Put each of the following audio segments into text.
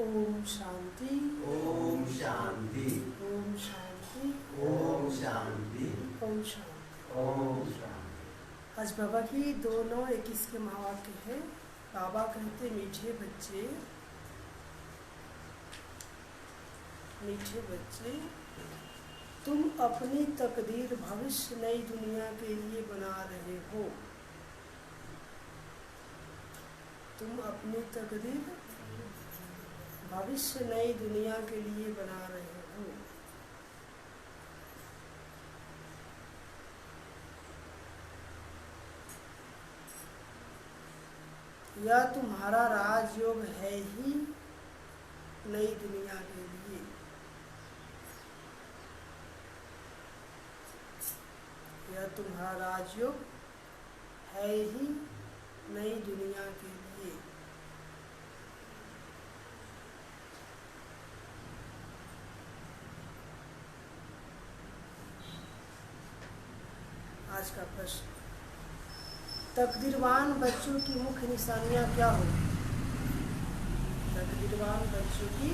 ओम शांति। ओम शांति। ओम शांति। ओम शांति। ओम शांति। ओम शांति। आज बाबा की 2-9-21 के महावाक्य है। बाबा कहते मीठे बच्चे, मीठे बच्चे, तुम अपनी तकदीर भविष्य नई दुनिया के लिए बना रहे हो। तुम अपनी तकदीर भविष्य नई दुनिया के लिए बना रहे हो। यह तुम्हारा राजयोग है ही नई दुनिया के लिए। यह तुम्हारा राजयोग है ही नई दुनिया के लिए। आज का प्रश्न, तकदीरवान बच्चों की मुख्य निशानियां क्या होगी? तकदीरवान बच्चों की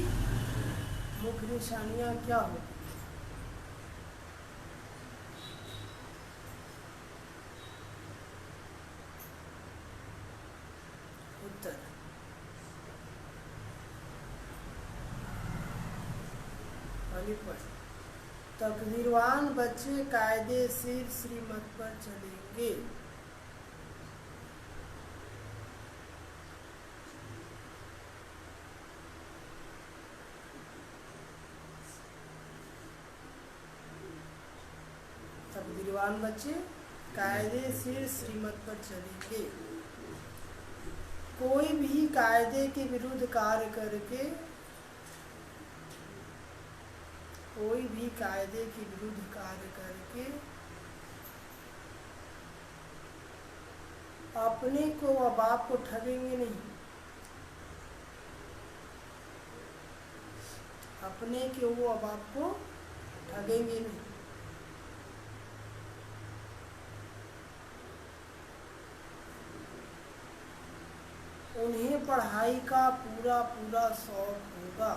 मुख्य निशानियां क्या होगी? उत्तर, पहली पॉइंट, तकदीरवान बच्चे कायदेशीर श्रीमत पर चलेंगे। तकदीरवान बच्चे कायदेशीर श्रीमत पर चलेंगे। कोई भी कायदे के विरुद्ध कार्य करके, कोई भी कायदे के विरुद्ध कार्य करके अपने को व बाप को ठगेंगे नहीं। अपने के वो बाप को ठगेंगे नहीं। उन्हें पढ़ाई का पूरा पूरा शौक होगा।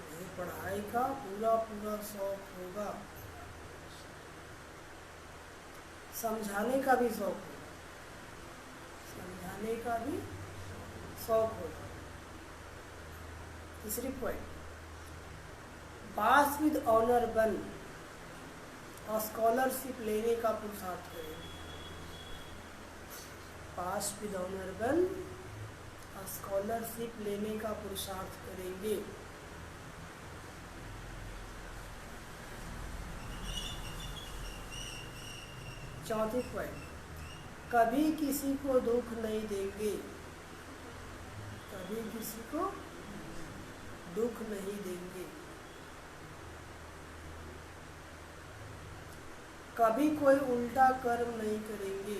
उन्हें पढ़ाई का पूरा पूरा शौक होगा। समझाने का भी शौक होगा। समझाने का भी शौक होगा। तीसरी पॉइंट, पास विद ऑनर बन और स्कॉलरशिप लेने का पुरुषार्थ करेंगे। पास विद ऑनर बन और स्कॉलरशिप लेने का पुरुषार्थ करेंगे। चौथी पॉइंट, कभी किसी को दुख नहीं देंगे। कभी किसी को दुख नहीं देंगे। कभी कोई उल्टा कर्म नहीं करेंगे।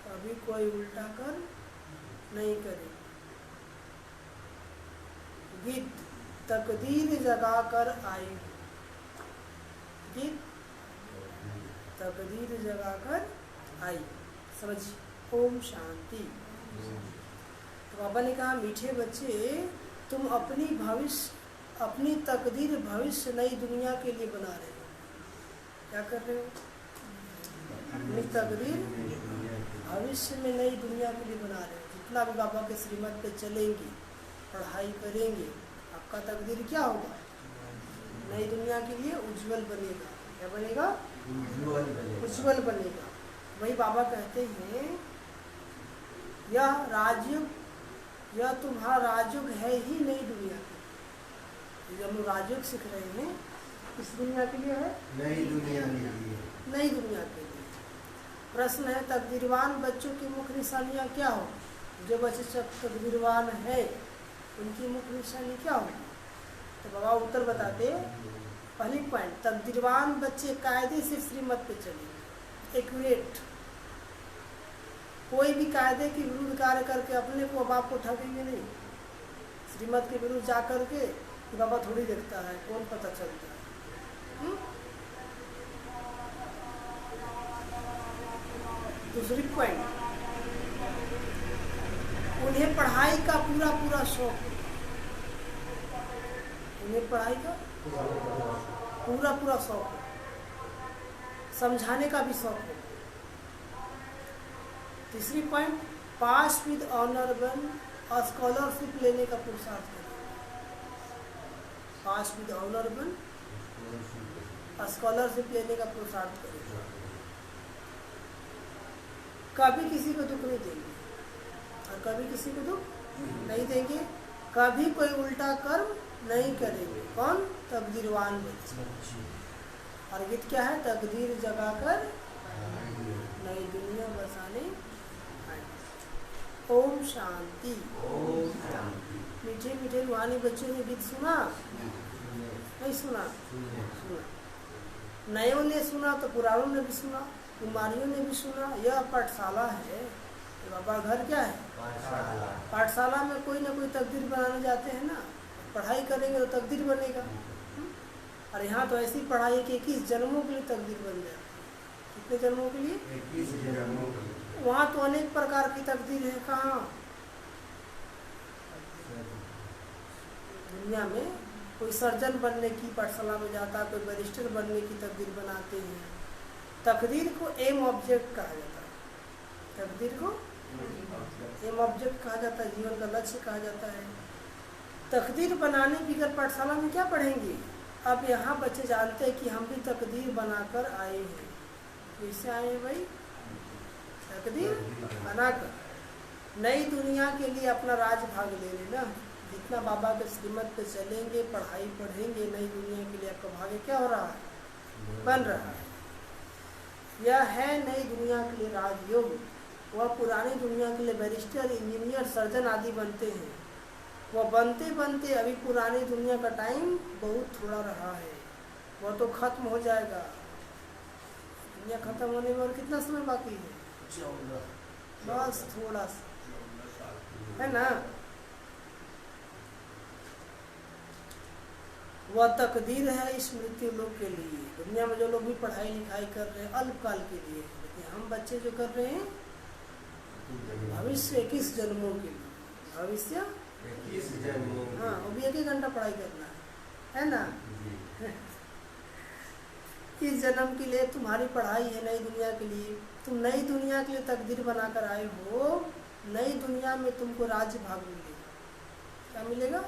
कभी कोई उल्टा कर्म नहीं करेंगे। गीत तकदीर जगाकर आई। गीत तकदीर जगाकर आई। समझिए। ओम शांति। तो बाबा ने कहा मीठे बच्चे, तुम अपनी तकदीर भविष्य नई दुनिया के लिए बना रहे हो। क्या कर रहे हो? अपनी तकदीर भविष्य में नई दुनिया के लिए बना रहे हो। जितना भी बाबा के श्रीमत पे चलेंगे, पढ़ाई करेंगे, आपका तकदीर क्या होगा? नई दुनिया के लिए उज्जवल बनेगा। क्या बनेगा? उज्जवल बनेगा। वही बाबा कहते हैं, यह राजयोग, यह तुम्हारा राजयोग है ही नई दुनिया के। जब हम राजयोग सीख रहे हैं, किस दुनिया के लिए है? नई दुनिया के लिए। नई दुनिया के लिए। प्रश्न है, तकदीरवान बच्चों की मुख्य निशानियाँ क्या हो? जो बच्चे सब तकदीरवान है, उनकी मुख्य निशानी क्या होगी? तो बाबा उत्तर बताते। पहली पॉइंट, तकदीरवान बच्चे कायदे से श्रीमत पे चले। एक्यूरेट। कोई भी कायदे के विरुद्ध कार्य करके अपने को बाप को ठगेंगे नहीं। श्रीमत के विरुद्ध जा करके कि बाबा थोड़ी देखता है, कौन पता चलता है। दूसरी पॉइंट, उन्हें पढ़ाई का पूरा पूरा शौक, उन्हें पढ़ाई का पूरा पूरा शौक, समझाने का भी शौक है। तीसरी पॉइंट, पास विद ऑनर बन स्कॉलरशिप लेने का पुरुषार्थ करें। पास विद ऑनर बन स्कॉलरशिप लेने का पुरुषार्थ करें। कभी किसी को दुख नहीं देंगे और कभी किसी को दुख नहीं देंगे। कभी कोई उल्टा कर्म नहीं करेंगे। कौन? तकदीरवान बच्चे। और गीत क्या है? तकदीर जगाकर नई दुनिया बसाने आए। ओम शांति। ओम शांति। मीठे मीठे रूहानी बच्चों ने गीत सुना? नहीं सुना? सुना। नयों ने सुना तो पुरानों ने भी सुना, कुमारियों ने भी सुना। यह पाठशाला है। बाबा घर क्या है? पाठशाला में कोई ना कोई तकदीर बनाने जाते हैं ना। पढ़ाई करेंगे तो तकदीर बनेगा। और यहाँ तो ऐसी पढ़ाई है कि 21 जन्मों के लिए तकदीर बन जाए। कितने जन्मों के लिए? 21 जन्मों के लिए। वहाँ तो अनेक प्रकार की तकदीर है। कहाँ? दुनिया में कोई सर्जन बनने की पाठशाला में जाता है, कोई बैरिस्टर बनने की तकदीर बनाते हैं। तकदीर को एम ऑब्जेक्ट कहा जाता है। तकदीर को एम ऑब्जेक्ट कहा जाता है, जीवन का लक्ष्य कहा जाता है। तकदीर बनाने की अगर पाठशाला में क्या पढ़ेंगे? अब यहाँ बच्चे जानते हैं कि हम भी तकदीर बनाकर आए हैं। कैसे आए हैं भाई? तकदीर बनाकर नई दुनिया के लिए अपना राज भाग ले लेना। जितना बाबा के श्रीमत पे चलेंगे, पढ़ाई पढ़ेंगे, नई दुनिया के लिए आपका भाग्य क्या हो रहा है? बन रहा है। यह है नई दुनिया के लिए राजयोग। वह पुरानी दुनिया के लिए बैरिस्टर, इंजीनियर, सर्जन आदि बनते हैं। वह बनते बनते अभी पुरानी दुनिया का टाइम बहुत थोड़ा रहा है। वह तो खत्म हो जाएगा। दुनिया खत्म होने में और कितना समय बाकी है? बस थोड़ा सा है ना। वह तकदीर है इस मृत्यु लोक के लिए। दुनिया में जो लोग भी पढ़ाई लिखाई कर रहे हैं अल्पकाल के लिए, लेकिन हम बच्चे जो कर रहे हैं भविष्य 21 जन्मों के लिए। भविष्य 21 जन्मों। हाँ, वो भी 1 घंटा पढ़ाई करना है ना। इस जन्म के लिए तुम्हारी पढ़ाई है नई दुनिया के लिए। तुम नई दुनिया के लिए तकदीर बनाकर आए हो। नई दुनिया में तुमको राज्य भाग मिलेगा। क्या मिलेगा?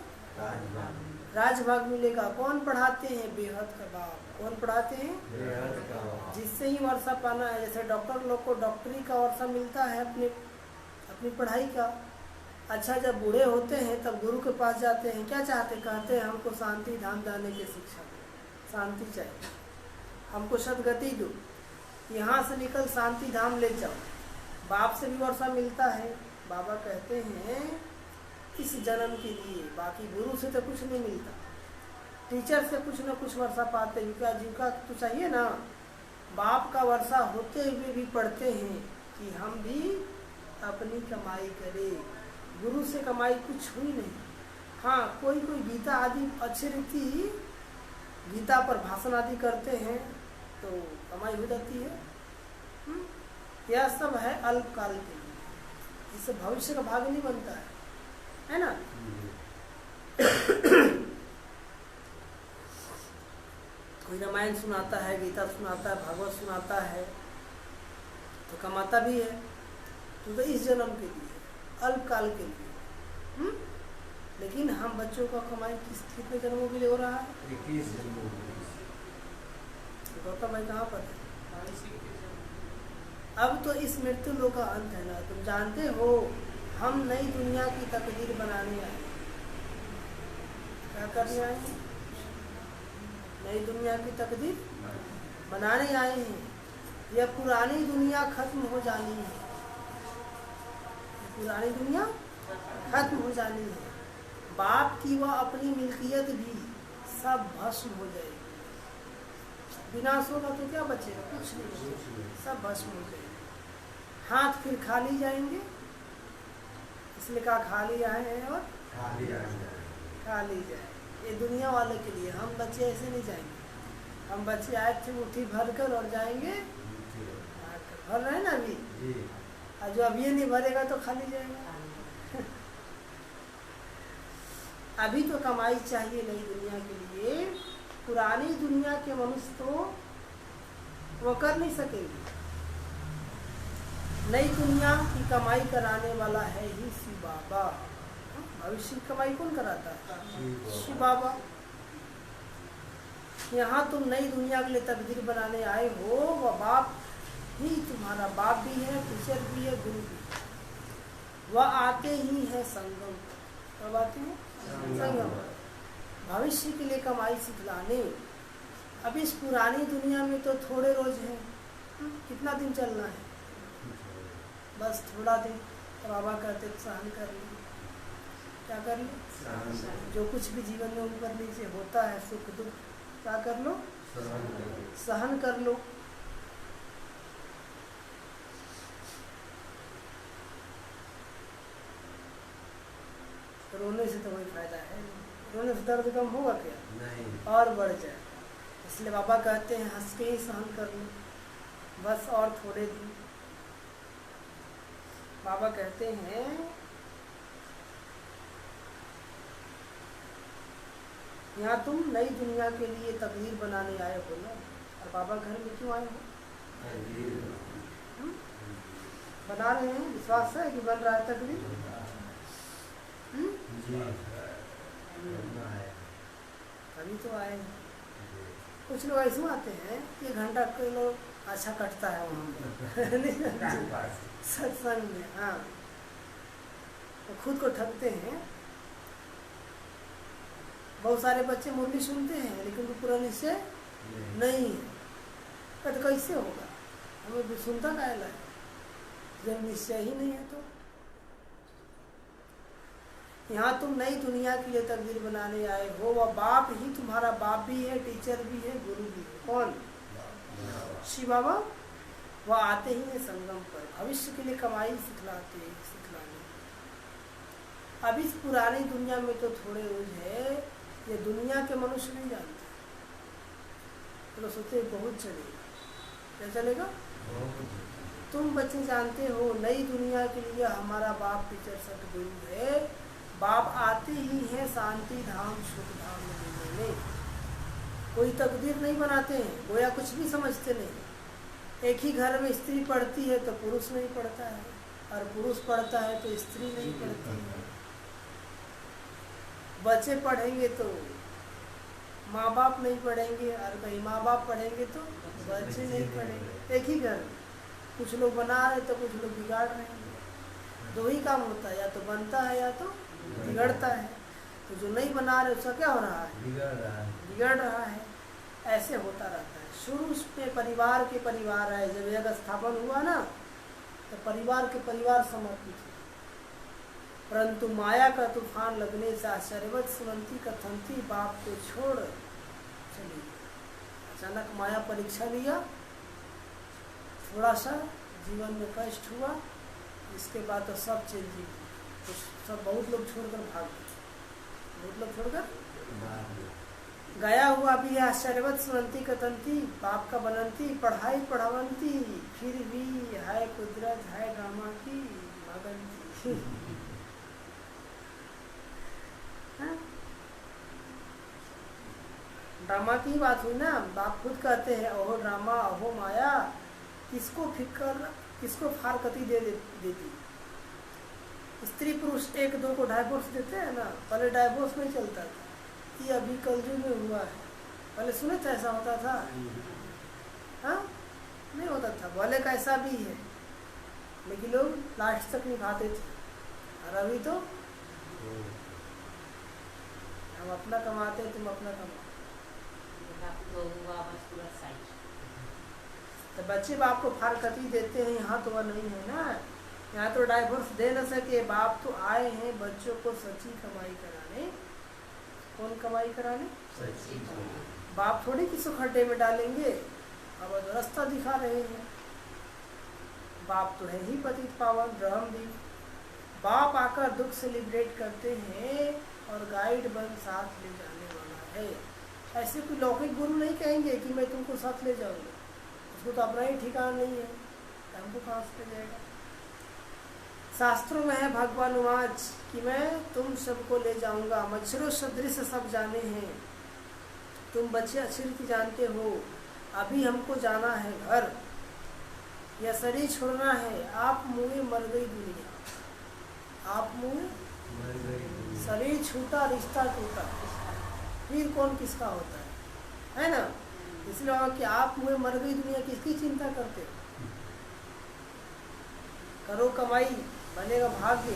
राज भाग मिलेगा। कौन पढ़ाते हैं? बेहद का बाप। कौन पढ़ाते हैं? बेहद का बाप। जिससे ही वर्षा पाना है। जैसे डॉक्टर लोग को डॉक्टरी का वर्षा मिलता है अपनी पढ़ाई का। अच्छा, जब बूढ़े होते हैं तब गुरु के पास जाते हैं। क्या चाहते? कहते हैं हमको शांति धाम जाने की शिक्षा दो। शांति चाहिए हमको, सदगति दो, यहाँ से निकल शांति धाम ले जाओ। बाप से भी वर्षा मिलता है। बाबा कहते हैं इस जन्म के लिए। बाकी गुरु से तो कुछ नहीं मिलता, टीचर से कुछ ना कुछ वर्षा पाते हैं। क्या जीविका तो चाहिए ना। बाप का वर्षा होते हुए भी पढ़ते हैं कि हम भी अपनी कमाई करें। गुरु से कमाई कुछ हुई नहीं। हाँ, कोई कोई गीता आदि अच्छी रीति गीता पर भाषण आदि करते हैं तो कमाई हो जाती है। यह सब है अल्पकाल के लिए, इससे भविष्य का भाग नहीं बनता है ना। कोई रामायण सुनाता है, गीता सुनाता है, भागवत सुनाता है तो कमाता भी है। तो इस जन्म के लिए, अल्पकाल के लिए। लेकिन हम बच्चों का कमाई कितने जन्मों के लिए हो रहा है? 21 जन्मों के लिए। गौतम भाई कहाँ पर है? अब तो इस मृत्यु लोक का अंत है ना। तुम जानते हो हम नई दुनिया की तकदीर बनाने आए। क्या करने आए? नई दुनिया की तकदीर बनाने आए हैं। यह पुरानी दुनिया खत्म हो जानी है। पुरानी दुनिया खत्म हो जानी है। बाप की वह अपनी मिल्कियत भी सब भस्म हो जाएगी। विनाश होगा तो क्या बचेगा? कुछ नहीं, सब भस्म हो जाएगी। हाथ फिर खाली जाएंगे, इसलिए कहा खाली आए हैं और खाली खाली जाए। ये दुनिया वाले के लिए। हम बच्चे ऐसे नहीं जाएंगे। हम बच्चे आए थे मुट्ठी भर कर और जाएंगे भर रहे हैं ना अभी। जी। और जो अभी नहीं भरेगा तो खाली जाएगा। अभी तो कमाई चाहिए नई दुनिया के लिए। पुरानी दुनिया के मनुष्य तो वो कर नहीं सकेंगे। नई दुनिया की कमाई कराने वाला है ही शिव बाबा। भविष्य की कमाई कौन कराता है? शिव बाबा। यहाँ तुम नई दुनिया के लिए तकदीर बनाने आए हो। वह बाप ही तुम्हारा बाप भी है, टीचर भी है, गुरु भी है। वह आते ही है संगम। कब आते हैं? संगम। भविष्य के लिए कमाई सिखलाने। अब इस पुरानी दुनिया में तो थोड़े रोज हैं। कितना दिन चलना है? बस थोड़ा दिन। तो बाबा कहते सहन कर लो। क्या कर लो? जो कुछ भी जीवन में ऊपर नीचे होता है, सुख दुख, क्या कर लो? सहन कर लो। रोने से तो कोई फायदा है नहीं। रोने से दर्द कम होगा क्या? नहीं। और बढ़ जाए। इसलिए बाबा कहते हैं हंस के ही सहन कर लो, बस और थोड़े दिन। बाबा कहते हैं यहाँ तुम नई दुनिया के लिए तकदीर बनाने आए हो ना। और बाबा घर में क्यों आए हो? बना रहे हैं। विश्वास है कि बन रहा है तकदीर? अभी तो आए। कुछ लोग ऐसे आते हैं, ये घंटा कोई लोग अच्छा कटता है वहाँ सत्संग में। हाँ, तो खुद को ठगते हैं। बहुत सारे बच्चे मुरली सुनते हैं लेकिन वो पूरा निश्चय नहीं है। तो कैसे होगा? हमें भी सुनता कायला है जब निश्चय ही नहीं है। तो यहाँ तुम नई दुनिया के लिए तकदीर बनाने आए हो। वह बाप ही तुम्हारा बाप भी है, टीचर भी है, गुरु भी है। कौन? शिव बाबा। वह आते ही है संगम पर। भविष्य के लिए कमाई सिखलाने। अब इस पुरानी दुनिया में तो थोड़े रोज है, ये दुनिया के मनुष्य नहीं जानते। तो सोचते बहुत चलेगा। क्या चलेगा? तुम बच्चे जानते हो नई दुनिया के लिए हमारा बाप टीचर सतगुरु है। बाप आते ही हैं शांति धाम सुख धाम में लेने। कोई तकदीर नहीं बनाते हैं, गोया कुछ भी समझते नहीं। एक ही घर में स्त्री पढ़ती है तो पुरुष नहीं पढ़ता है, और पुरुष पढ़ता है तो स्त्री नहीं पढ़ती है। बच्चे पढ़ेंगे तो माँ बाप नहीं पढ़ेंगे, और कहीं माँ बाप पढ़ेंगे तो बच्चे नहीं पढ़ेंगे। एक ही घर में कुछ लोग बना रहे तो कुछ लोग बिगाड़ रहे हैं। दो ही काम होता है, या तो बनता है या तो बिगड़ता है। तो जो नहीं बना रहे उसका क्या हो रहा है? बिगड़ रहा है। ऐसे होता रहता है। शुरू में परिवार के परिवार आए। जब जगह स्थापन हुआ ना तो परिवार के परिवार समर्पित हुए, परंतु माया का तूफान लगने से आश्चर्यवत सुनंती कथंती बाप को छोड़ चली। अचानक माया परीक्षा लिया, थोड़ा सा जीवन में कष्ट हुआ, इसके बाद तो सब चेंज हुई। तो सब बहुत लोग छोड़कर भाग गए। बहुत लोग छोड़कर गया हुआ भी है। आश्चर्यवत सुनंती कथंती बाप का बनंती पढ़ाई पढ़ावंती, फिर भी है कुदरत है ड्रामा की भगंती। ड्रामा की बात हुई ना। बाप खुद कहते हैं अहो ड्रामा अहो माया, किसको फिक्र किसको फारकती देती। स्त्री पुरुष एक दो को डाइवोर्स देते हैं ना। पहले डाइवोर्स नहीं चलता था, ये अभी कलयुग में हुआ है। पहले सुने थे ऐसा होता था? हाँ, नहीं होता था। भले कैसा भी है लेकिन लोग लास्ट तक निभाते थे। और अभी तो हम अपना कमाते, तुम अपना कमाओ। तो बच्चे बाप को फारकती देते हैं। यहाँ तो वह नहीं है ना। यहाँ तो डाइवोर्स दे न सके। बाप तो आए हैं बच्चों को सच्ची कमाई कराने। कौन कमाई कराने? सच्ची। बाप थोड़ी किसी खड्डे में डालेंगे, अब रास्ता दिखा रहे हैं। बाप तो है ही पतित पावन ब्रह्मदीप। बाप आकर दुख से लिबरेट करते हैं। और गाइड बन साथ ले जाने वाला है। ऐसे कोई लौकिक गुरु नहीं कहेंगे कि मैं तुमको साथ ले जाऊंगा, उसको तो अपना ही ठिकाना नहीं है, हमको कहाँ से ले जाएगा। शास्त्रों में है भगवान वाच कि मैं तुम सबको ले जाऊंगा, मच्छरों सदृश सब जाने हैं, तुम बच्चे अच्छी रीति जानते हो, अभी हमको जाना है घर, यह शरीर छोड़ना है, आप मुँह मर गई दुनिया, आप मुँह शरीर छूटा रिश्ता टूटा, फिर कौन किसका होता है ना। इसलिए कि आप मुँह मर गई दुनिया, किसकी चिंता करते हो, करो कमाई बनेगा भाग्य,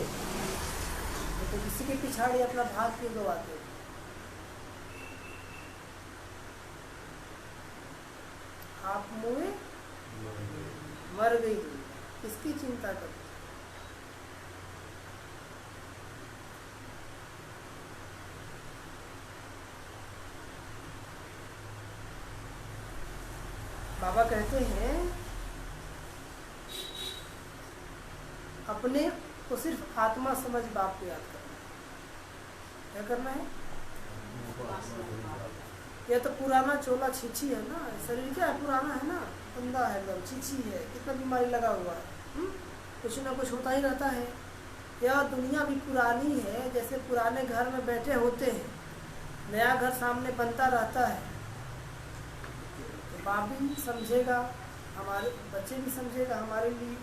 तो किसी के पिछाड़ी अपना भाग्य गवाते हो। आप मुँह मर गई दुनिया, किसकी चिंता करते हो। बाबा कहते हैं अपने को सिर्फ आत्मा समझ बाप को याद करना है। क्या करना है? यह तो पुराना चोला छिछी है ना, शरीर क्या है, पुराना है ना, गंदा है, एकदम छिछी है, कितना बीमारी लगा हुआ है, कुछ ना कुछ होता ही रहता है। यह दुनिया भी पुरानी है, जैसे पुराने घर में बैठे होते हैं, नया घर सामने बनता रहता है, बाप भी समझेगा, हमारे बच्चे भी समझेगा हमारे लिए,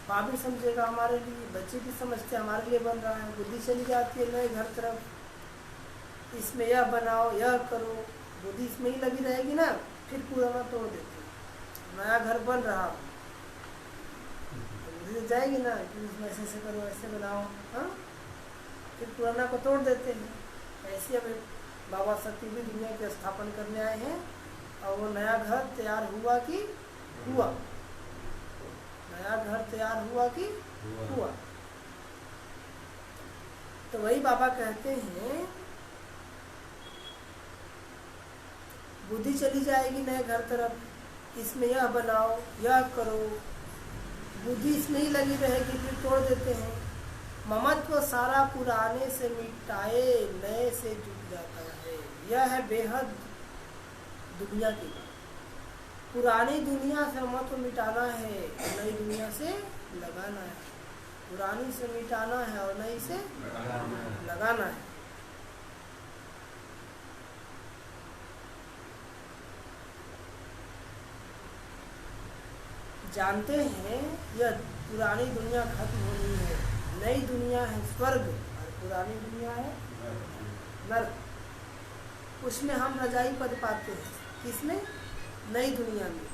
बाप भी समझेगा हमारे लिए, बच्चे भी समझते हमारे लिए बन रहा है। बुद्धि चली जाती है नए घर तरफ, इसमें यह बनाओ यह करो, बुद्धि इसमें ही लगी रहेगी ना, फिर पुराना तोड़ देते हैं। नया घर बन रहा तो बुद्धि जाएगी ना कि इसमें ऐसे ऐसे करो, ऐसे बनाओ, हाँ, फिर पुराना को तोड़ देते हैं। ऐसे हमें बाबा सत्य भी दुनिया के स्थापन करने आए हैं, और वो नया घर तैयार हुआ कि हुआ, नया घर तैयार हुआ कि हुआ। तो वही बाबा कहते हैं बुद्धि चली जाएगी नए घर तरफ, इसमें यह बनाओ यह करो, बुद्धि इसमें ही लगी रहेगी, फिर तोड़ देते हैं। ममत्व सारा पुराने से मिटाए नए से जुट जाता है। यह है बेहद दुनिया की बात। पुरानी दुनिया से मत मिटाना है, नई दुनिया से लगाना है। पुरानी से मिटाना है और नई से लगाना है। जानते हैं यह पुरानी दुनिया खत्म होनी है, नई दुनिया है स्वर्ग और पुरानी दुनिया है नर्क। उसमें हम रजाई पद पाते हैं, किसमें? नई दुनिया में।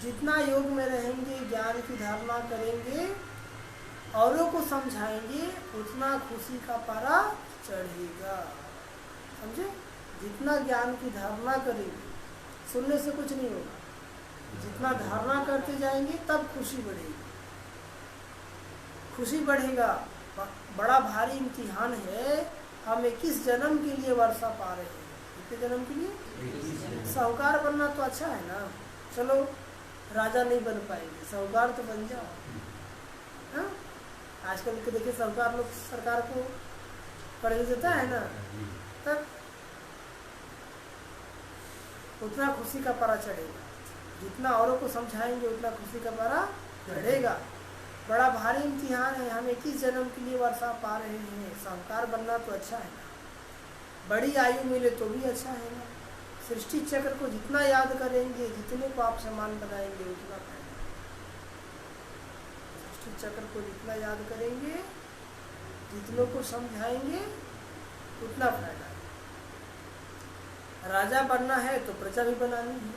जितना योग में रहेंगे, ज्ञान की धारणा करेंगे, औरों को समझाएंगे, उतना खुशी का पारा चढ़ेगा। समझे? जितना ज्ञान की धारणा करेंगे, सुनने से कुछ नहीं होगा, जितना धारणा करते जाएंगे तब खुशी बढ़ेगी। खुशी बढ़ेगा। बड़ा भारी इम्तिहान है, हम 21 जन्म के लिए वर्षा पा रहे हैं। कितने जन्म के लिए? साहूकार बनना तो अच्छा है ना, चलो राजा नहीं बन पाएंगे, साहूकार तो बन जाओ। हाँ, आजकल के देखिए साहूकार लोग सरकार को पढ़ देता है ना, तब उतना खुशी का पारा चढ़ेगा। जितना औरों को समझाएंगे उतना खुशी का पारा चढ़ेगा। बड़ा भारी इम्तिहान है, हम 21 जन्म के लिए वर्षा पा रहे हैं। साहूकार बनना तो अच्छा है ना, बड़ी आयु मिले तो भी अच्छा है ना। सृष्टि चक्र को जितना याद करेंगे, जितने को आप समान बनाएंगे उतना फायदा। सृष्टि चक्र को जितना याद करेंगे, जितनों को समझाएंगे उतना फायदा है। राजा बनना है तो प्रजा भी बनानी है,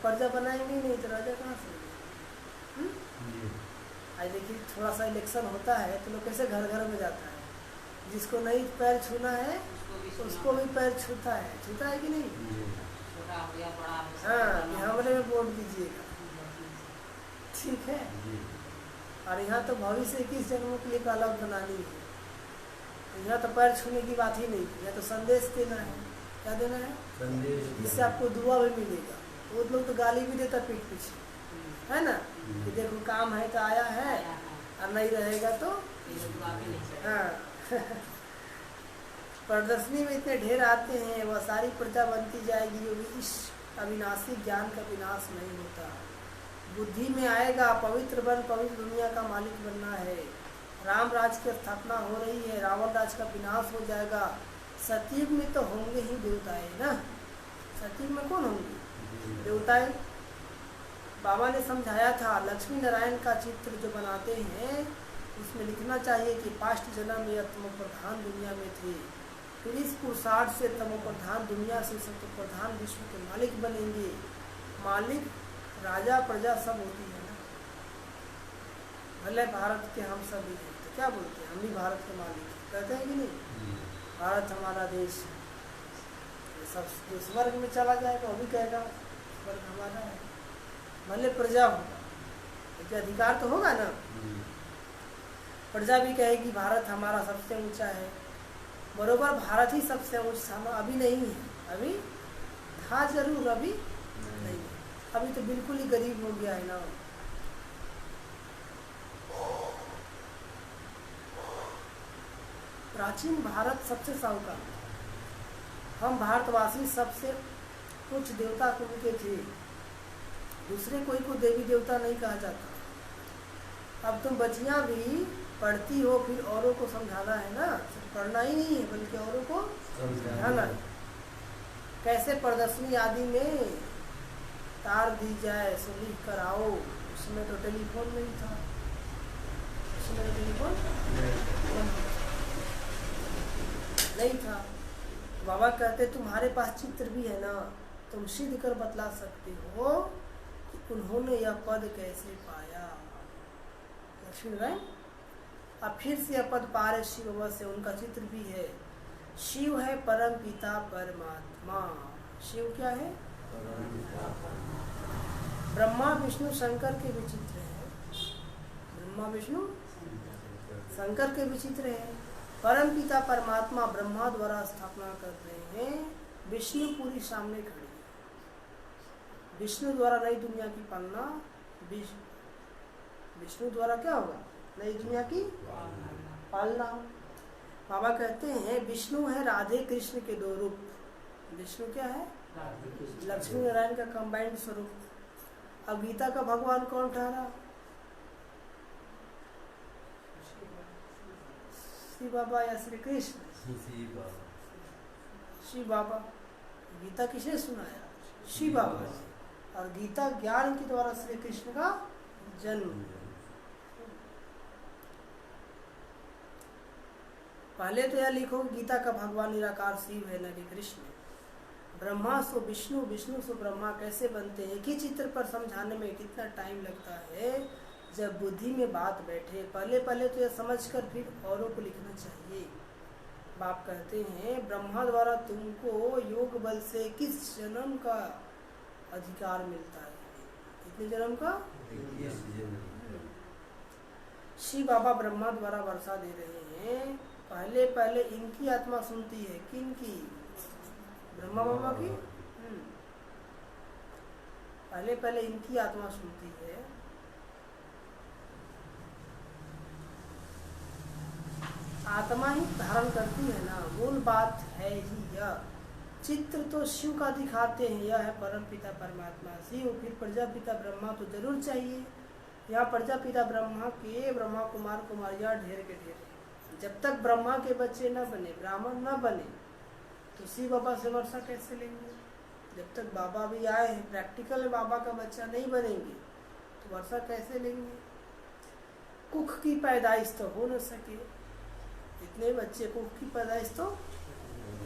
प्रजा बनाएंगे नहीं तो राजा कहाँ से? आज देखिए थोड़ा सा इलेक्शन होता है तो लोग कैसे घर घर में जाता है, जिसको नहीं पैर छूना है उसको भी पैर छूता है कि नहीं? हाँ, हमरे में वोट दीजिएगा, ठीक है। और यहाँ तो भविष्य 21 जन्मों के लिए अलग बनानी है। यहाँ तो पैर छूने की बात ही नहीं, यहाँ तो संदेश देना है। क्या देना है? संदेश, जिससे आपको दुआ भी मिलेगा। वो लोग तो गाली भी देता पीठ पीछे, है ना, कि देखो काम है तो आया है और नहीं रहेगा तो हाँ प्रदर्शनी में इतने ढेर आते हैं, वह सारी प्रजा बनती जाएगी, वो भी इस अविनाशी ज्ञान का विनाश नहीं होता। बुद्धि में आएगा पवित्र बन, पवित्र दुनिया का मालिक बनना है। राम राज की स्थापना हो रही है, रावण राज का विनाश हो जाएगा। सतयुग में तो होंगे ही देवताएं ना, सतयुग में कौन होंगे? देवताएं। बाबा ने समझाया था, लक्ष्मी नारायण का चित्र जो बनाते हैं उसमें लिखना चाहिए कि पास्ट जन्म में तमो प्रधान दुनिया में थे, फिर इस पुरुषार्थ से तमो प्रधान दुनिया से सत्व प्रधान विश्व के मालिक बनेंगे। मालिक राजा प्रजा सब होती है ना, भले भारत के हम सब भी हैं, तो क्या बोलते हैं, हम भी भारत के मालिक कहते हैं कि नहीं? भारत हमारा देश है, ये सब जो स्वर्ग में चला जाएगा वो भी कहेगा स्वर्ग हमारा है, भले प्रजा होगा, लेकिन अधिकार तो होगा ना। प्रजा भी कहेगी भारत हमारा सबसे ऊंचा है, बरोबर भारत ही सबसे ऊंचा, अभी नहीं है, अभी था जरूर, अभी नहीं है, अभी तो बिल्कुल ही गरीब हो गया है ना। प्राचीन भारत सबसे साहूकार, हम भारतवासी सबसे कुछ देवता कुल के थे, दूसरे कोई को देवी देवता नहीं कहा जाता। अब तुम बच्चियां भी पढ़ती हो, फिर औरों को समझाना है ना, सिर्फ पढ़ना ही नहीं है बल्कि औरों को समझाना है। कैसे प्रदर्शनी आदि में तार दी जाए, सो लिख कर आओ, उसमें तो टेलीफोन नहीं था, उसमें तो टेलीफोन नहीं था। बाबा कहते तुम्हारे पास चित्र भी है ना, तुम सिद्ध कर बतला सकते हो कि उन्होंने यह पद कैसे पाया। लक्ष्मी नारायण अब फिर से यह पद पा रहे शिव बाबा से, उनका चित्र भी है। शिव है परम पिता परमात्मा। शिव क्या है? ब्रह्मा विष्णु शंकर के विचित्र है, ब्रह्मा विष्णु शंकर के विचित्र है। परम पिता परमात्मा ब्रह्मा द्वारा स्थापना कर रहे हैं, विष्णु पूरी सामने खड़ी है। विष्णु द्वारा नई दुनिया की पालना, विष्णु द्वारा क्या होगा? नई दुनिया की पालना। बाबा कहते हैं विष्णु है राधे कृष्ण के दो रूप। विष्णु क्या है? लक्ष्मी नारायण का कंबाइंड स्वरूप। अब गीता का भगवान कौन ठहरा? शिव बाबा या श्री कृष्ण? शिव बाबा। गीता किसे सुनाया? शिव बाबा। और गीता ज्ञान के द्वारा श्री कृष्ण का जन्म। पहले तो यह लिखो गीता का भगवान निराकार शिव है, न कि कृष्ण। ब्रह्मा सो विष्णु, विष्णु सो ब्रह्मा कैसे बनते हैं? एक ही चित्र पर समझाने में कितना टाइम लगता है जब बुद्धि में बात बैठे। पहले तो यह समझकर फिर औरों को लिखना चाहिए। बाप कहते हैं ब्रह्मा द्वारा तुमको योग बल से किस जन्म का अधिकार मिलता है? कितने जन्म का? शिव बाबा ब्रह्मा द्वारा वर्षा दे रहे हैं। पहले इनकी आत्मा सुनती है। किन की? ब्रह्मा बाबा की। पहले इनकी आत्मा सुनती है। आत्मा ही धारण करती है ना, मूल बात है ही यह। चित्र तो शिव का दिखाते हैं, यह है परम पिता परमात्मा शिव। फिर प्रजापिता ब्रह्मा तो जरूर चाहिए। यहाँ प्रजापिता ब्रह्मा के ब्रह्मा कुमार कुमारियाँ ढेर के ढेर। जब तक ब्रह्मा के बच्चे न बने, ब्राह्मण न बने, तो शिव बाबा से वर्षा कैसे लेंगे? जब तक बाबा भी आए हैं, प्रैक्टिकल में बाबा का बच्चा नहीं बनेंगे तो वर्षा कैसे लेंगे? कुख की पैदाइश तो हो न सके। इतने बच्चे कुख की पैदाइश तो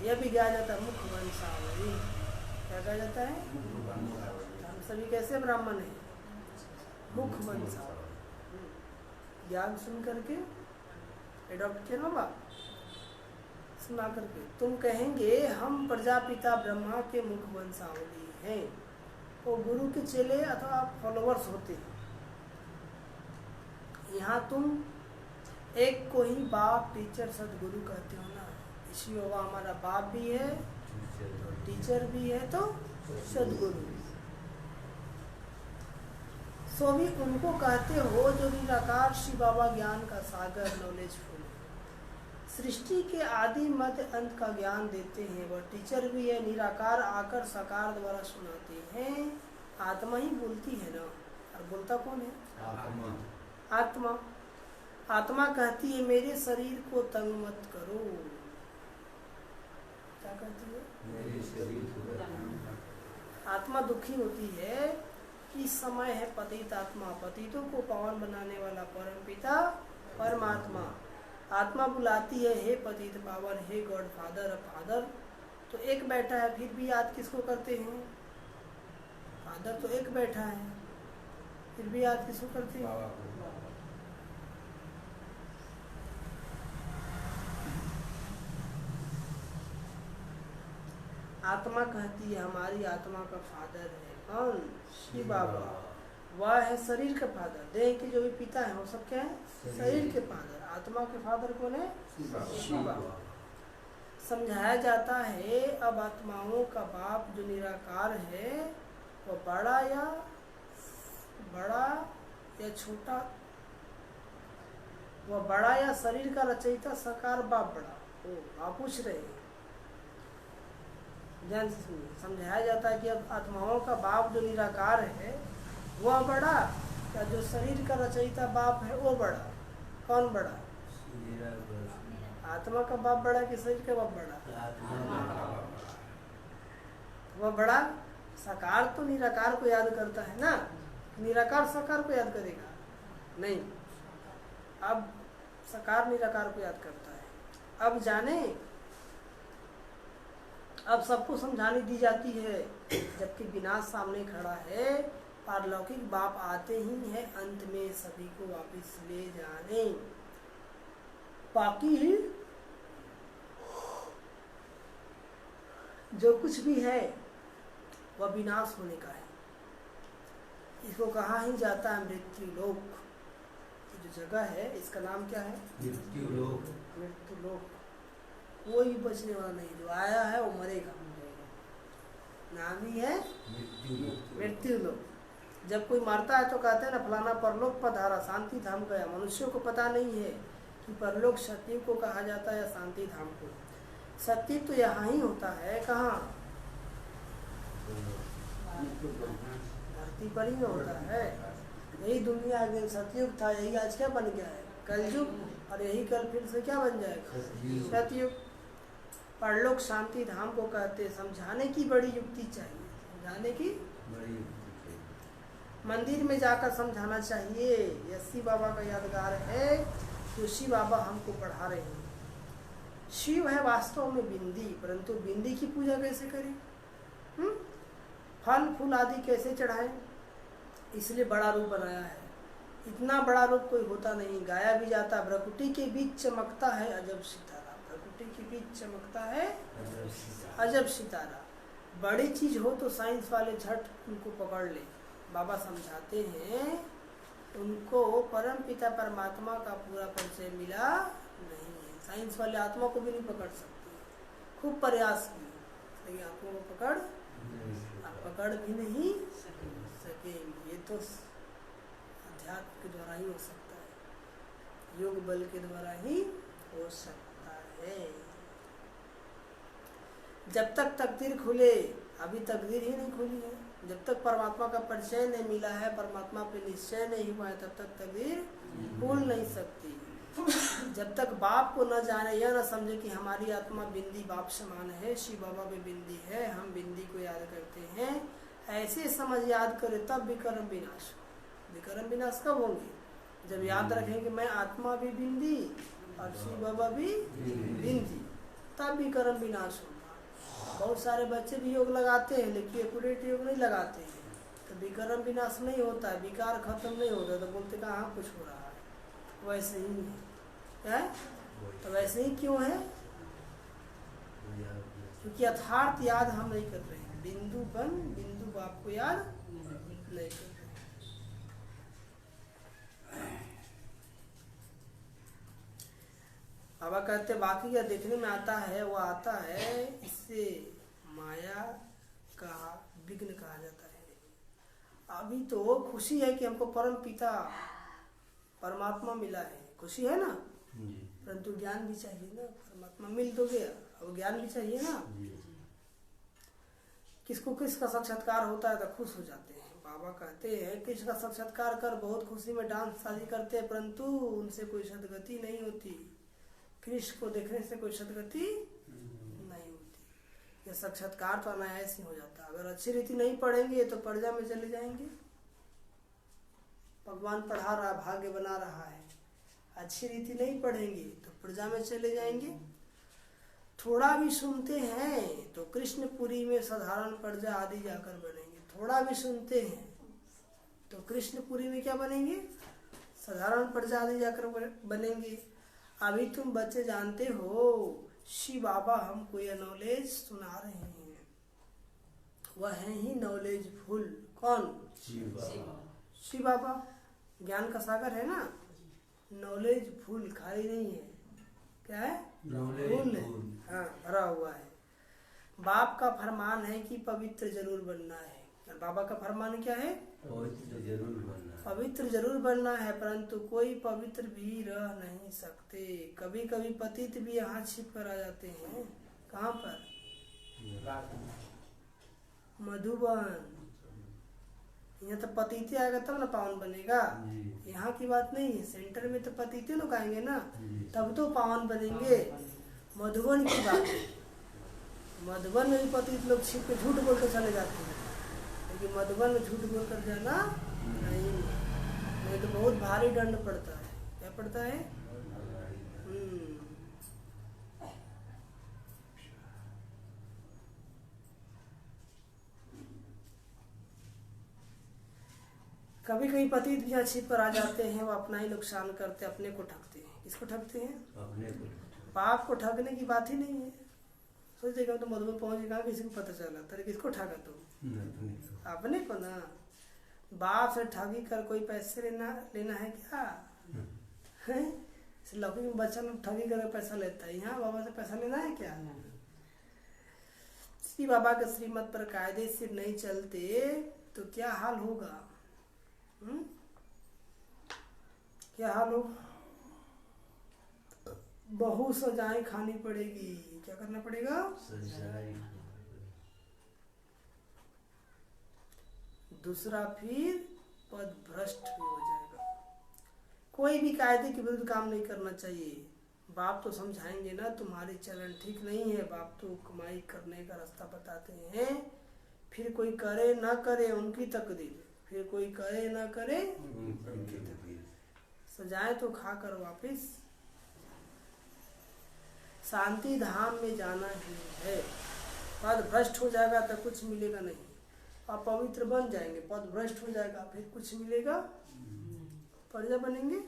यह भी कहा जाता है मुख वंशावली। क्या कहा जाता है? हम सभी कैसे ब्राह्मण हैं? मुख वंशावली। ज्ञान सुन करके एडॉप्ट किया ना, सुना करके तुम कहेंगे हम प्रजापिता ब्रह्मा के मुख वंशावली हैं। वो गुरु के चेले अथवा फॉलोअर्स होते हैं। यहाँ तुम एक को ही बाप टीचर सदगुरु कहते हो ना, इसी बाबा हमारा बाप भी है तो टीचर भी है तो सदगुरु। सो भी उनको कहते हो जो निराकार शिव बाबा ज्ञान का सागर नॉलेजफुल। सृष्टि के आदि मध्य अंत का ज्ञान देते हैं। वह टीचर भी है, निराकार आकर साकार द्वारा सुनाते हैं। आत्मा ही बोलती है ना, और बोलता कौन है? आत्मा। आत्मा। आत्मा कहती है मेरे शरीर को तंग मत करो। क्या कहती है? मेरे शरीर को आत्मा दुखी होती है कि इस समय है पतित आत्मा, पतितों को पावन बनाने वाला परम पिता परमात्मा। आत्मा बुलाती है हे पतित पावन, हे गॉड फादर फादर। तो एक बैठा है, फिर भी याद किसको करते हैं? फादर तो एक बैठा है, फिर भी याद किसको करते हैं? बाबा को। आत्मा कहती है हमारी आत्मा का फादर है कौन? शिव बाबा। वह है शरीर का फादर, देह के जो भी पिता है वो सब क्या है? शरीर के फादर। आत्मा के फादर कौन है? शिव बाबा। समझाया जाता है अब आत्माओं का बाप जो निराकार है वो बड़ा या छोटा, वह बड़ा या शरीर का रचयिता साकार बाप बड़ा। ओ आप पूछ रहे हैं, ध्यान से सुनिए। समझाया जाता है कि अब आत्माओं का बाप जो निराकार है वह बड़ा या जो शरीर का रचयिता बाप है वो बड़ा? कौन बड़ा? आत्मा का बाप बड़ा कि शरीर का बाप बड़ा? वह बड़ा। साकार तो निराकार को याद करता है ना, निराकार साकार को याद करेगा नहीं। अब साकार निराकार को याद करता है। अब जाने, अब सबको समझाने दी जाती है, जबकि विनाश सामने खड़ा है। पारलौकिक बाप आते ही है अंत में सभी को वापस ले जाने। बाकी जो कुछ भी है वह विनाश होने का है। इसको कहा ही जाता है मृत्यु लोक। जो जगह है इसका नाम क्या है? मृत्यु लोक। मृत्यु लोक। कोई भी बचने वाला नहीं, जो आया है वो मरेगा। नाम ही है मृत्यु लोक। जब कोई मरता है तो कहते हैं ना फलाना परलोक पधारा, शांति धाम गया। मनुष्यों को पता नहीं है कि परलोक सत्य को कहा जाता है या शांति धाम को। सत्य तो यहाँ ही होता है, कहाँ? धरती पर ही होता है। यही दुनिया अगर सतयुग था, यही आज क्या बन गया है? कलयुग। और यही कल फिर से क्या बन जाएगा? सतयुग। परलोक शांति धाम को कहते। समझाने की बड़ी युक्ति चाहिए, समझाने की बड़ी युक्ति चाहिए। मंदिर में जाकर समझाना चाहिए। यसी बाबा का यादगार है जो शिव बाबा हमको पढ़ा रहे हैं। शिव है वास्तव में बिंदी, परंतु बिंदी की पूजा कैसे करें? फल फूल आदि कैसे चढ़ाएं? इसलिए बड़ा रूप बनाया है। इतना बड़ा रूप कोई होता नहीं। गाया भी जाता, भ्रकुटी के बीच चमकता है अजब सितारा। भ्रकुटी के बीच चमकता है अजब सितारा। बड़ी चीज हो तो साइंस वाले झट उनको पकड़ ले। बाबा समझाते हैं उनको परम पिता परमात्मा का पूरा परिचय मिला नहीं है। साइंस वाले आत्मा को भी नहीं पकड़ सकते, खूब प्रयास किए, लेकिन आत्मा को पकड़ भी नहीं सकेंगे। ये तो अध्यात्म के द्वारा ही हो सकता है, योग बल के द्वारा ही हो सकता है। जब तक तकदीर खुले, अभी तकदीर ही नहीं खुली है। जब तक परमात्मा का परिचय नहीं मिला है, परमात्मा पे निश्चय नहीं हुआ है, तब तक तकदीर खुल नहीं सकती। जब तक बाप को न जाने, यह न समझे कि हमारी आत्मा बिंदी बाप समान है, शिव बाबा भी बिंदी है, हम बिंदी को याद करते हैं, ऐसे समझ याद करें तब विकर्म विनाश। विकर्म विनाश कब होंगे? जब याद रखेंगे मैं आत्मा भी बिंदी और शिव बाबा भी बिंदी, तब विकर्म विनाश होगा। बहुत सारे बच्चे भी योग लगाते हैं लेकिन एक्यूरेट योग नहीं लगाते हैं, तो विकर्म विनाश नहीं होता है, विकार खत्म नहीं होता, तो बोलते कहाँ कुछ हो रहा है। वैसे ही है, तो वैसे ही क्यों है? क्योंकि यथार्थ याद हम नहीं कर रहे हैं। बिंदु बन बिंदु बाप को याद नहीं कर रहे। बाबा कहते बाकी क्या देखने में आता है वो आता है, इससे माया का विघ्न कहा जाता है। अभी तो खुशी है कि हमको परम पिता परमात्मा मिला है, खुशी है ना? परंतु ज्ञान भी चाहिए ना। परमात्मा मिल तो गया, अब ज्ञान भी चाहिए ना। किसको किसका साक्षात्कार होता है तो खुश हो जाते हैं। बाबा कहते हैं किसका साक्षात्कार कर बहुत खुशी में डांस शादी करते हैं, परंतु उनसे कोई सदगति नहीं होती। कृष्ण को देखने से कोई सदगति नहीं होती। यह साक्षात्कार तो अनायास ही हो जाता है। अगर अच्छी रीति नहीं पढ़ेंगे तो प्रजा में चले जाएंगे। भगवान पढ़ा रहा, भाग्य बना रहा है, अच्छी रीति नहीं पढ़ेंगे तो प्रजा में चले जाएंगे। थोड़ा भी सुनते हैं तो कृष्णपुरी में साधारण प्रजा आदि जाकर बनेंगे। थोड़ा भी सुनते हैं तो कृष्णपुरी में क्या बनेंगे? साधारण प्रजा आदि जाकर बनेंगे। अभी तुम बच्चे जानते हो शिव बाबा हमको यह नॉलेज सुना रहे हैं। वह है ही नॉलेज फुल। कौन? शिव बाबा ज्ञान का सागर है ना। नॉलेज फुल, खाली नहीं है। क्या है? फुल है, हाँ भरा हुआ है। बाप का फरमान है कि पवित्र जरूर बनना है। बाबा का फरमान क्या है? पवित्र जरूर बनना है। पवित्र जरूर बनना है, परंतु कोई पवित्र भी रह नहीं सकते। कभी कभी पतित भी यहाँ छिप कर आ जाते हैं। कहाँ पर? मधुबन। यहाँ तो पतिते आएगा तब ना पावन बनेगा। यहाँ की बात नहीं है, सेंटर में तो पतिते लोग आएंगे ना, तब तो पावन बनेंगे। मधुबन की बात है। मधुबन में भी पतित लोग छिप के झूठ बोल कर चले जाते हैं, लेकिन मधुबन में झूठ बोल कर जाना नहीं तो बहुत भारी दंड पड़ता है। क्या पड़ता है? कभी कभी पतित भी छिप कर आ जाते हैं। वो अपना ही नुकसान करते, अपने को ठगते हैं। किसको ठगते हैं? अपने को। बाप को ठगने की बात ही नहीं है। सोच देगा तो मधुबन पहुंचेगा, किसी को पता चला तेरे किसको ठगा तुम? अपने को ना। बाप से ठगी कर कोई पैसे लेना है क्या है? लौकी में बच्चा लोग ठगी कर पैसा लेता है, यहाँ बाबा से पैसा लेना है क्या? श्री बाबा के श्रीमत पर कायदे से नहीं चलते तो क्या हाल होगा? क्या हाल होगा? बहुत सजाएं खानी पड़ेगी। क्या करना पड़ेगा? सजाएं। दूसरा फिर पद भ्रष्ट भी हो जाएगा। कोई भी कायदे के विरुद्ध काम नहीं करना चाहिए। बाप तो समझाएंगे ना तुम्हारी चलन ठीक नहीं है। बाप तो कमाई करने का रास्ता बताते हैं। फिर कोई करे ना करे उनकी तकदीर, फिर कोई करे ना करे उनकी तकदीर। सजाए तो खा कर वापिस शांति धाम में जाना ही है। पद भ्रष्ट हो जाएगा तो कुछ मिलेगा नहीं। आप पवित्र बन जाएंगे, पद भ्रष्ट हो जाएगा फिर कुछ मिलेगा? प्रजा बनेंगे।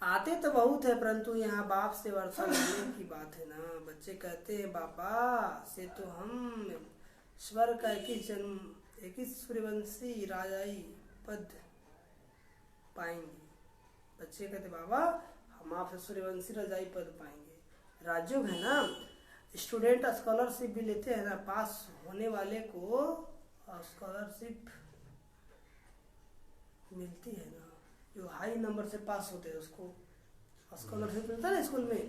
आते तो बहुत है, परंतु यहाँ बाप से वर्षा लेने की बात है ना। बच्चे कहते हैं बाबा से तो हम स्वर का एक ही सूर्यवंशी राजाई पद पाएंगे। बच्चे कहते बाबा हम आपसे सूर्यवंशी राजाई पद पाएंगे। राजयोग है ना, स्टूडेंट स्कॉलरशिप भी लेते हैं ना। पास होने वाले को स्कॉलरशिप मिलती है ना। जो हाई नंबर से पास होते हैं उसको स्कॉलरशिप मिलता है ना स्कूल में।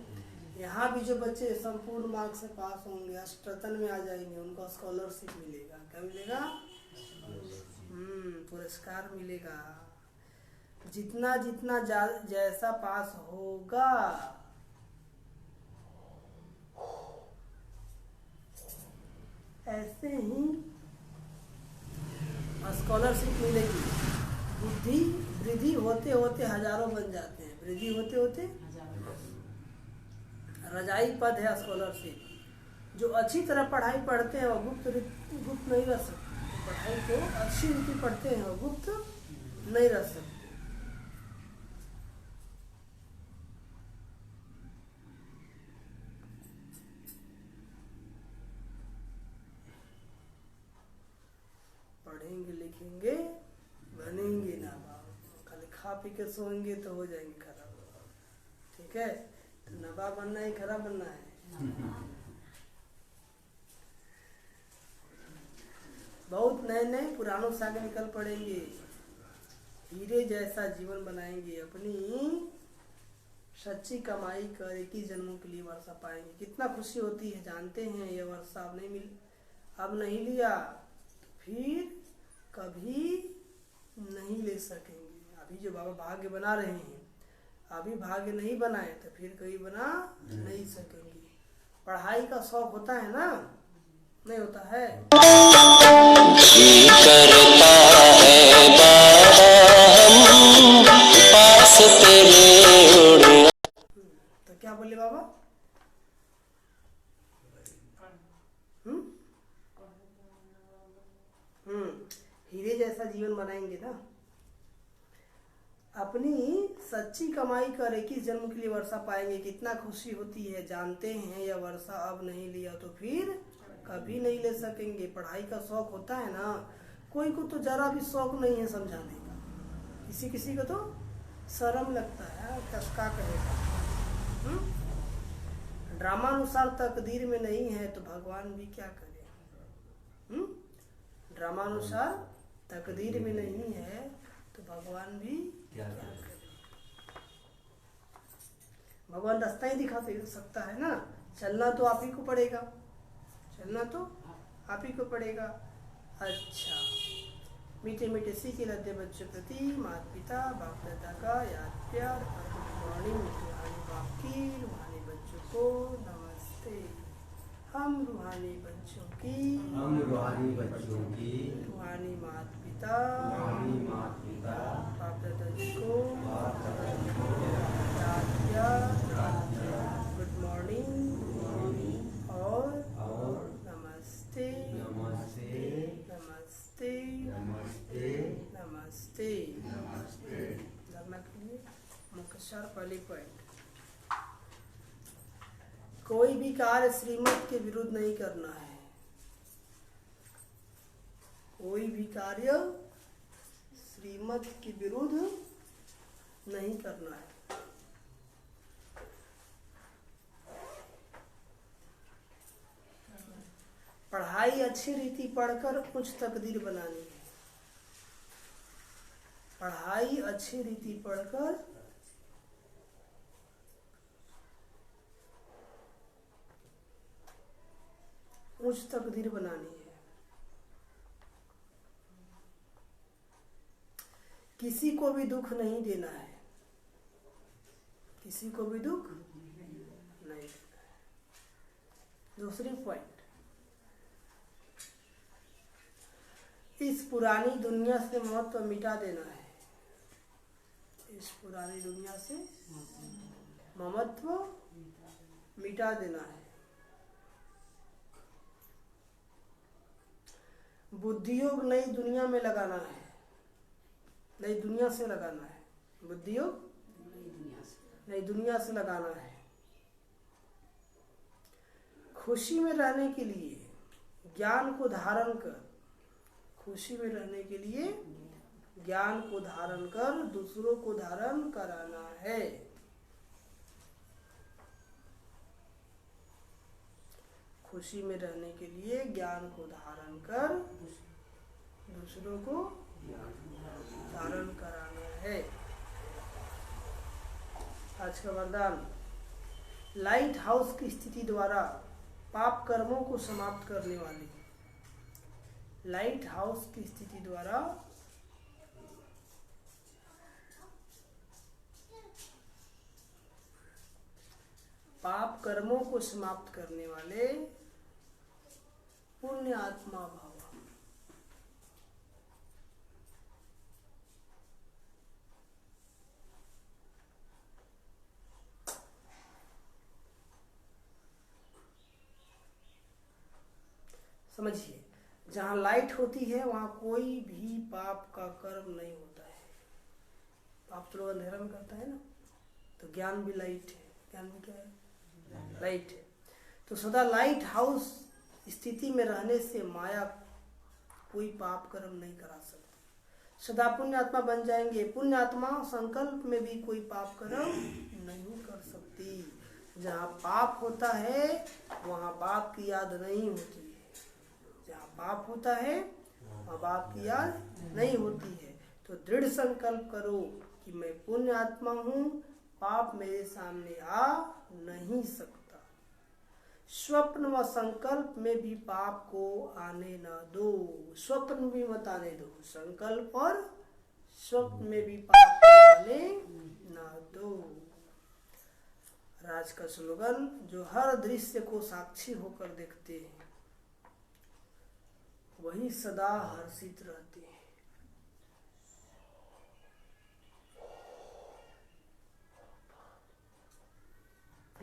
यहाँ भी जो बच्चे संपूर्ण मार्क्स से पास होंगे, अष्टरतन में आ जाएंगे, उनको स्कॉलरशिप मिलेगा। क्या मिलेगा? पुरस्कार मिलेगा। जितना जितना जैसा पास होगा ऐसे ही स्कॉलरशिप मिलेगी। बुद्धि वृद्धि होते होते हजारों बन जाते हैं। वृद्धि होते होते रजाई पद है स्कॉलरशिप। जो अच्छी तरह पढ़ाई पढ़ते हैं वो गुप्त नहीं रह सकते। पढ़ाई को अच्छी रीति पढ़ते हैं वो गुप्त नहीं रह सकते। पढ़ेंगे लिखेंगे बनेंगे ना बाप। खाली खा पी के सोएंगे तो हो जाएंगे खराब। ठीक है, तो नवा बनना है खराब बनना है। बहुत नए नए पुरानों से आगे निकल पड़ेंगे। हीरे जैसा जीवन बनाएंगे। अपनी सच्ची कमाई कर 21 जन्मों के लिए वर्षा पाएंगे। कितना खुशी होती है, जानते हैं ये वर्षा अब नहीं लिया तो फिर कभी नहीं ले सकेंगे। अभी जो बाबा भाग्य बना रहे हैं, अभी भाग्य नहीं बनाए तो फिर कभी बना नहीं सकेंगे। पढ़ाई का शौक होता है ना, नहीं होता है? करता है बाबा पास तेरे। तो क्या बोले बाबा? हीरे जैसा जीवन बनाएंगे ना। अपनी सच्ची कमाई कर 21 जन्म के लिए वर्षा पाएंगे। कितना खुशी होती है, जानते हैं यह वर्षा अब नहीं लिया तो फिर कभी नहीं ले सकेंगे। पढ़ाई का शौक होता है ना, कोई को तो जरा भी शौक नहीं है समझाने का, किसी किसी को तो शर्म लगता है, कसका कहेगा। ड्रामानुसार तकदीर में नहीं है तो भगवान भी क्या करे। ड्रामानुसार तकदीर में नहीं है तो भगवान भी क्या करे। भगवान रास्ता ही दिखा सकता है ना, चलना तो आप ही को पड़ेगा, चलना तो आप ही को पड़ेगा। अच्छा, मीठे मीठे सीखे रहते बच्चों प्रति माता पिता बाप दादा का याद प्यार। रूहानी बाप की, रूहानी बच्चों को नमस्ते। हम रूहानी बच्चों की, रूहानी माता पिता बाप दादा जी को याद प्यार, गुड मॉर्निंग और नमस्ते नमस्ते नमस्ते नमस्ते। धरना के लिए मुख्य सार पहली पॉइंट, कोई भी कार्य श्रीमत के विरुद्ध नहीं करना है। कोई भी कार्य श्रीमत के विरुद्ध नहीं करना है। पढ़ाई अच्छी रीति पढ़कर उच्च तकदीर बनानी है। पढ़ाई अच्छी रीति पढ़कर उच्च तकदीर बनानी है। किसी को भी दुख नहीं देना है, किसी को भी दुख नहीं देना है। दूसरी पॉइंट, इस पुरानी दुनिया से महत्व मिटा देना है। इस पुरानी दुनिया से महत्व मिटा देना है। बुद्धियोग नई दुनिया में लगाना है, नई दुनिया से लगाना है। बुद्धियोग नई दुनिया से लगाना है। खुशी में रहने के लिए ज्ञान को धारण कर, खुशी में रहने के लिए ज्ञान को धारण कर दूसरों को धारण कराना है। खुशी में रहने के लिए ज्ञान को धारण कर दूसरों को धारण कराना है। आज का वरदान, लाइट हाउस की स्थिति द्वारा पाप कर्मों को समाप्त करने वाली, लाइट हाउस की स्थिति द्वारा पाप कर्मों को समाप्त करने वाले पुण्य आत्मा भव। समझिए, जहाँ लाइट होती है वहाँ कोई भी पाप का कर्म नहीं होता है। पाप तो लोग अंधेरा में करता है ना, तो ज्ञान भी लाइट है। ज्ञान भी क्या है? लाइट है। तो सदा लाइट हाउस स्थिति में रहने से माया कोई पाप कर्म नहीं करा सकती। सदा पुण्य आत्मा बन जाएंगे। पुण्य आत्मा संकल्प में भी कोई पाप कर्म नहीं कर सकती। जहाँ पाप होता है वहाँ बाप की याद नहीं होती है। जहाँ पाप होता है वहाँ बाप की याद नहीं होती है। तो दृढ़ संकल्प करो कि मैं पुण्य आत्मा हूँ, पाप मेरे सामने आ नहीं सकता। स्वप्न व संकल्प में भी पाप को आने न दो। स्वप्न में भी मत आने दो, संकल्प और स्वप्न में भी पाप को आने न दो। राज का स्लोगन, जो हर दृश्य को साक्षी होकर देखते हैं वही सदा हर्षित रहते हैं।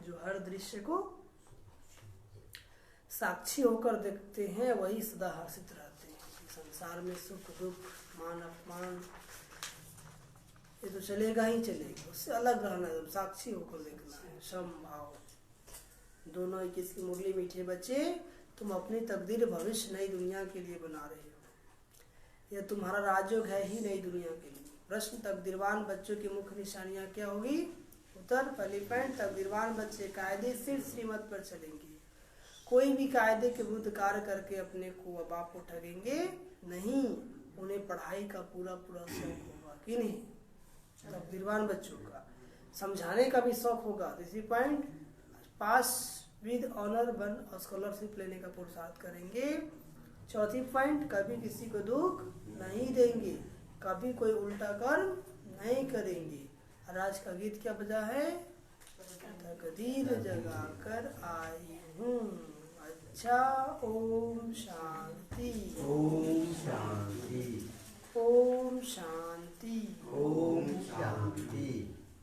जो हर दृश्य को साक्षी होकर देखते हैं वही सदा हर्षित रहते हैं। संसार में सुख दुख मान अपमान ये तो चलेगा ही चलेगा, उससे अलग रहना है, साक्षी होकर देखना है। सम भाव दोनों एक इसकी मुरली मीठे बच्चे, तुम अपनी तकदीर भविष्य नई दुनिया के लिए बना रहे हो। यह तुम्हारा राजयोग है ही नई दुनिया के लिए। प्रश्न, तकदीरवान बच्चों की मुख्य निशानियां क्या होगी? उत्तर, पहली पॉइंट, तकदीरवान बच्चे कायदेशीर श्रीमत पर चलेंगे। कोई भी कायदे के विरुद्ध कार्य करके अपने को अब आप ठगेंगे नहीं। उन्हें पढ़ाई का पूरा पूरा शौक होगा कि नहीं? तकदीरवान बच्चों का समझाने का भी शौक होगा। तीसरी पॉइंट, पास विद ऑनर बन और स्कॉलरशिप लेने का पुरुषार्थ करेंगे। चौथी पॉइंट, कभी किसी को दुख नहीं देंगे, कभी कोई उल्टा कर्म नहीं करेंगे। और आज का गीत क्या बजा है? तकदीर जगा कर आई हूँ। अच्छा, ओम शांति। ओम शांति। ओम शांति। ओम शांति।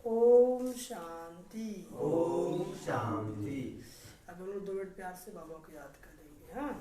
ओम शांति। ओम शांति। अब हम लोग 2 मिनट प्यार से बाबा को याद करेंगे। हाँ।